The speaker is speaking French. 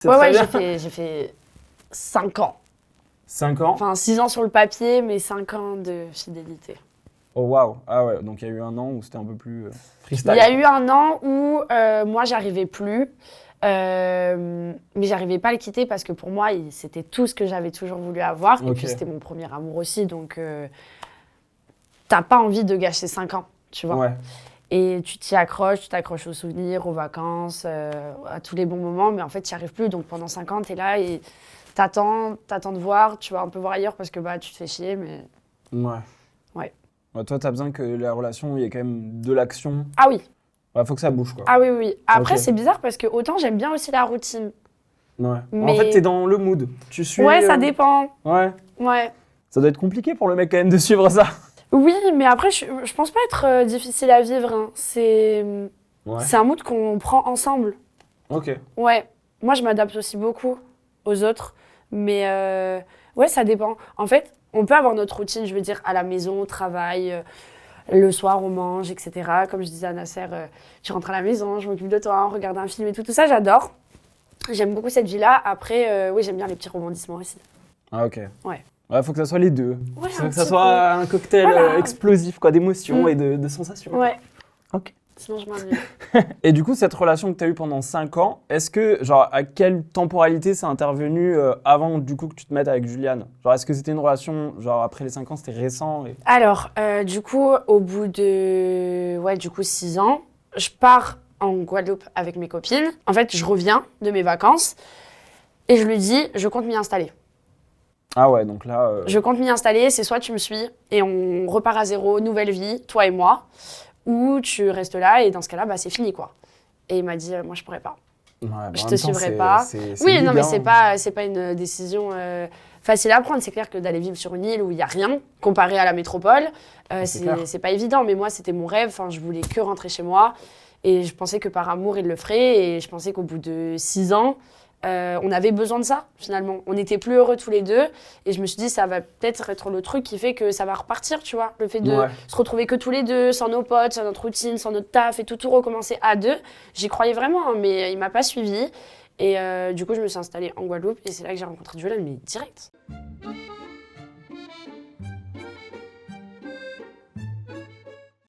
C'est Ouais, très ouais, bien. j'ai fait 5 ans. 5 ans. Enfin, 6 ans sur le papier, mais 5 ans de fidélité. Oh waouh. Ah ouais, donc il y a eu un an où c'était un peu plus freestyle. Il y a eu un an où moi, j'arrivais plus. Mais j'arrivais pas à le quitter parce que pour moi, c'était tout ce que j'avais toujours voulu avoir. Et Ok. puis, c'était mon premier amour aussi. Donc, t'as pas envie de gâcher 5 ans, tu vois. Ouais. Et tu t'accroches aux souvenirs, aux vacances, à tous les bons moments. Mais en fait, tu n'y arrives plus. Donc, pendant 5 ans, t'es là et t'attends de voir. Tu vas un peu voir ailleurs parce que bah, tu te fais chier. Mais Ouais. ouais. Ouais, toi, t'as besoin que la relation, il y ait quand même de l'action. Ah oui. Ouais, faut que ça bouge, quoi. Ah oui, oui, oui. Après, Ok. c'est bizarre parce que autant j'aime bien aussi la routine. Ouais. En Mais- fait, t'es dans le mood. Tu suis. Ouais, ça dépend. Ouais. Ouais. Ça doit être compliqué pour le mec quand même de suivre ça. Oui, mais après, je pense pas être difficile à vivre, hein. Ouais. C'est un mood qu'on prend ensemble. Ok. Ouais. Moi, je m'adapte aussi beaucoup aux autres. Mais ouais, ça dépend. En fait, on peut avoir notre routine, je veux dire, à la maison, au travail. Le soir, on mange, etc. Comme je disais à Nasser, tu rentres à la maison, je m'occupe de toi, on regarde un film et tout. Tout ça, j'adore. J'aime beaucoup cette vie-là. Après, oui, j'aime bien les petits rebondissements aussi. Ah ok. Ouais. Ouais, faut que ça soit les deux. Ouais, Faut un que ça petit soit un cocktail Voilà. explosif, quoi, d'émotions Mm. et de sensations. Ouais. Ok. Sinon, je m'ennuie. Et du coup, cette relation que tu as eue pendant 5 ans, est-ce que, genre, à quelle temporalité c'est intervenu avant, du coup, que tu te mettes avec Juliane? Genre, est-ce que c'était une relation, genre, après les 5 ans, c'était récent Alors, du coup, au bout de 6 ans, je pars en Guadeloupe avec mes copines. En fait, je reviens de mes vacances et je lui dis, je compte m'y installer. Ah ouais, donc là... Je compte m'y installer, c'est soit tu me suis et on repart à zéro, nouvelle vie, toi et moi, ou tu restes là et dans ce cas-là, bah, c'est fini, quoi. Et il m'a dit, moi, je pourrais pas. ouais, bah, en Je même te temps, suivrai pas. c'est Oui, big, non, mais hein. c'est pas une décision facile à prendre. C'est clair que d'aller vivre sur une île où il n'y a rien, comparé à la métropole, C'est clair. c'est pas évident. Mais moi, c'était mon rêve. Enfin, je voulais que rentrer chez moi. Et je pensais que par amour, il le ferait. Et je pensais qu'au bout de 6 ans, on avait besoin de ça, finalement. On n'était plus heureux tous les deux. Et je me suis dit, ça va peut-être être le truc qui fait que ça va repartir, tu vois. Le fait de Ouais. se retrouver que tous les deux, sans nos potes, sans notre routine, sans notre taf et tout recommencer à deux. J'y croyais vraiment, hein, mais il m'a pas suivi. Et du coup, je me suis installée en Guadeloupe et c'est là que j'ai rencontré Juliane, mais direct.